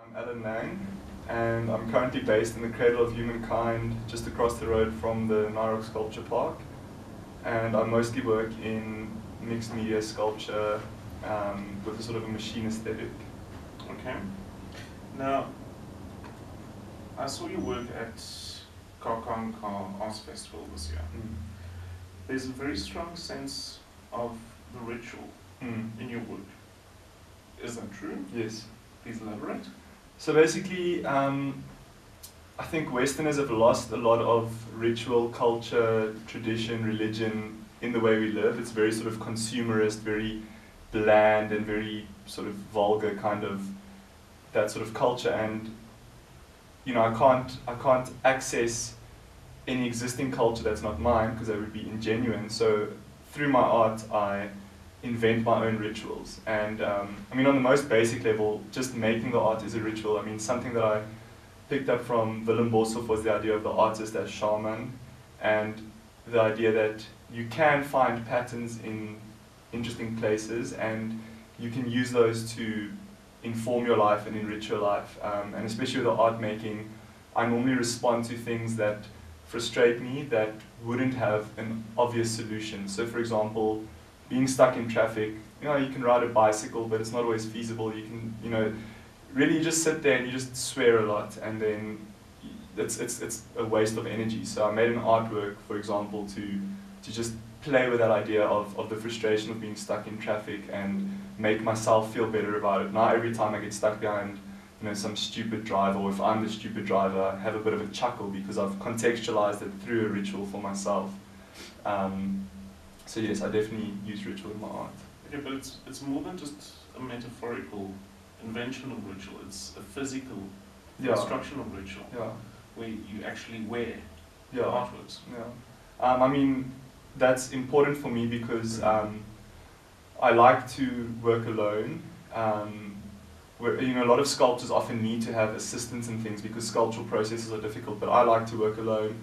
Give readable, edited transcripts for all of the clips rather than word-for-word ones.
I'm Allen Laing, and I'm currently based in the Cradle of Humankind, just across the road from the Nairobi Sculpture Park. And I mostly work in mixed media sculpture with a sort of a machine aesthetic. Okay. Now, I saw your work at Car Arts Festival this year. There's a very strong sense of the ritual in your work. Is that true? Yes. Please elaborate. So basically, I think Westerners have lost a lot of ritual, culture, tradition, religion in the way we live. It's very sort of consumerist, very bland and very sort of vulgar kind of that sort of culture. And you know, I can't access any existing culture that's not mine because that would be ingenuine. So through my art, I invent my own rituals. And I mean, on the most basic level, just making the art is a ritual. I mean, something that I picked up from Willem Boshoff was the idea of the artist as shaman, and the idea that you can find patterns in interesting places and you can use those to inform your life and enrich your life. And especially with the art making, I normally respond to things that frustrate me that wouldn't have an obvious solution. So for example, being stuck in traffic, you know, you can ride a bicycle, but it's not always feasible. You can, you know, really you just sit there and you just swear a lot, and then it's a waste of energy. So I made an artwork, for example, to just play with that idea of the frustration of being stuck in traffic and make myself feel better about it. Now every time I get stuck behind, you know, some stupid driver, or if I'm the stupid driver, I have a bit of a chuckle because I've contextualized it through a ritual for myself. So yes, I definitely use ritual in my art. Okay, but it's more than just a metaphorical invention of ritual. It's a physical construction of ritual where you actually wear artworks. Yeah. I mean, that's important for me because I like to work alone. Where, you know, a lot of sculptors often need to have assistants and things because sculptural processes are difficult, but I like to work alone,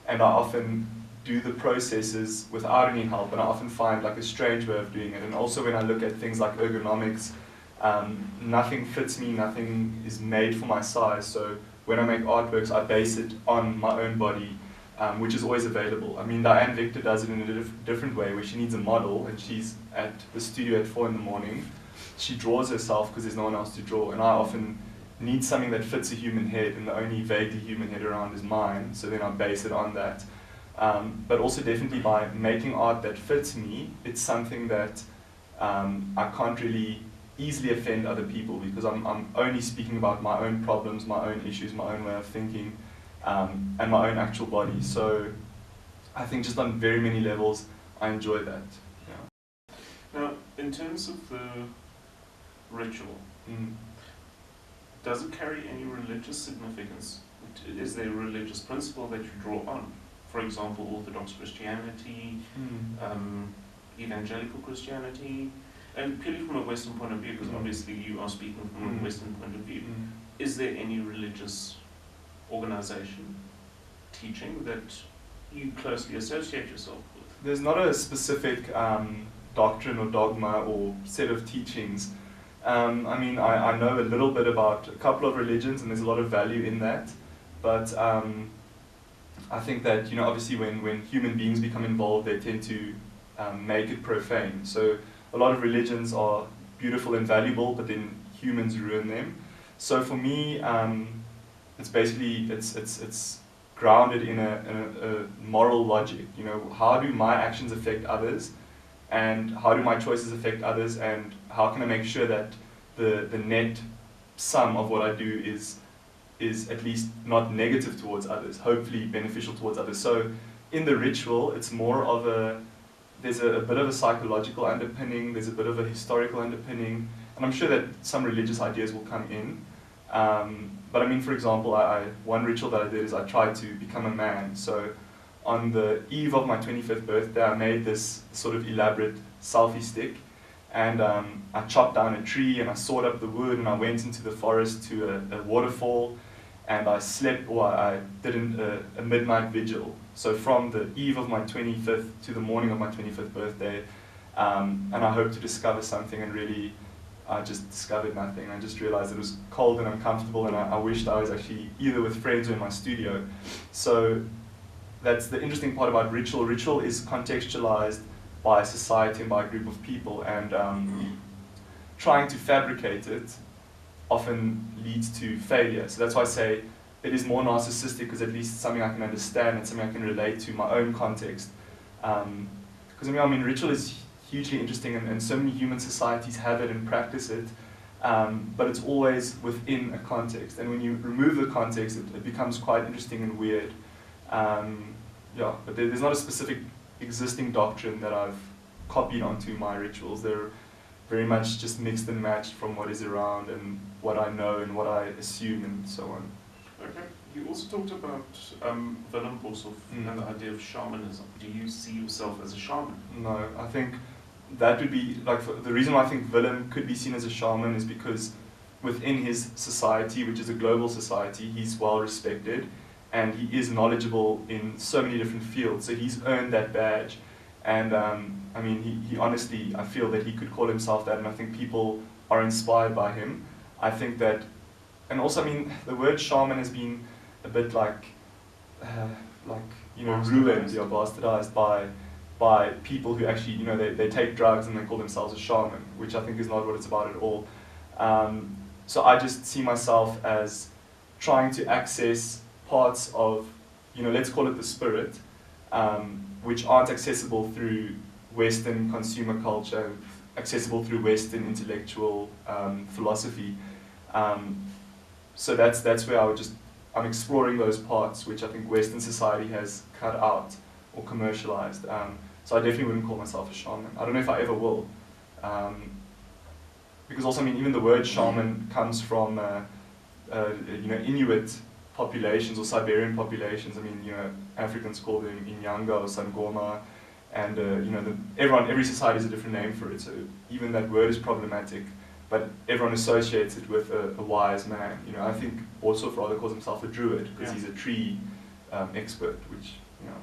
and I often do the processes without any help, and I often find like a strange way of doing it. And also when I look at things like ergonomics, nothing fits me, nothing is made for my size. So when I make artworks, I base it on my own body, which is always available. I mean, Diane Victor does it in a different way, where she needs a model, and she's at the studio at 4 in the morning. She draws herself because there's no one else to draw, and I often need something that fits a human head, and the only vaguely human head around is mine, so then I base it on that. But also definitely by making art that fits me, it's something that I can't really easily offend other people because I'm only speaking about my own problems, my own issues, my own way of thinking, and my own actual body. So I think just on very many levels, I enjoy that. Yeah. Now, in terms of the ritual, does it carry any religious significance? Is there a religious principle that you draw on? For example, Orthodox Christianity, evangelical Christianity, and purely from a Western point of view, because obviously you are speaking from a Western point of view. Is there any religious organization, teaching that you closely associate yourself with? There's not a specific doctrine or dogma or set of teachings. I mean, I know a little bit about a couple of religions, and there's a lot of value in that, but I think that, you know, obviously when human beings become involved, they tend to make it profane. So a lot of religions are beautiful and valuable, but then humans ruin them. So for me, it's basically, it's grounded in a moral logic. You know, how do my actions affect others, and how do my choices affect others, and how can I make sure that the net sum of what I do is at least not negative towards others, hopefully beneficial towards others. So in the ritual, it's more of there's a bit of a psychological underpinning, there's a bit of a historical underpinning, and I'm sure that some religious ideas will come in. But I mean, for example, one ritual that I did is I tried to become a man. So on the eve of my 25th birthday, I made this sort of elaborate selfie stick, and I chopped down a tree and I sawed up the wood, and I went into the forest to a waterfall, and I slept, or I did a midnight vigil. So from the eve of my 25th to the morning of my 25th birthday, and I hope to discover something and really I just discovered nothing. I just realized it was cold and uncomfortable, and I wished I was actually either with friends or in my studio. So that's the interesting part about ritual. Ritual is contextualized by society and by a group of people, and trying to fabricate it often leads to failure. So that's why I say it is more narcissistic, because at least it's something I can understand and something I can relate to my own context. Because I mean, ritual is hugely interesting, and so many human societies have it and practice it, but it's always within a context. And when you remove the context, it becomes quite interesting and weird. Yeah, but there's not a specific existing doctrine that I've copied onto my rituals. They're very much just mixed and matched from what is around and what I know and what I assume and so on. Okay. You also talked about Willem Boshoff and the idea of shamanism. Do you see yourself as a shaman? No, I think that would be, like, the reason why I think Willem could be seen as a shaman is because within his society, which is a global society, he's well respected and he is knowledgeable in so many different fields. So he's earned that badge. And I mean, he honestly, I feel that he could call himself that, and I think people are inspired by him. I think that, and also, I mean, the word shaman has been a bit like you know, ruined, or bastardized by people who actually, you know, they take drugs and they call themselves a shaman, which I think is not what it's about at all. So I just see myself as trying to access parts of, you know, let's call it the spirit, which aren't accessible through Western consumer culture, accessible through Western intellectual philosophy. So that's where I'm exploring those parts which I think Western society has cut out or commercialized. So I definitely wouldn't call myself a shaman. I don't know if I ever will. Because also, I mean, even the word shaman comes from you know, Inuit populations or Siberian populations. I mean, you know, Africans call them Inyanga or Sangoma, and you know, every society has a different name for it. So even that word is problematic, but everyone associates it with a wise man. You know, I think also rather calls himself a druid because he's a tree expert, which, you know,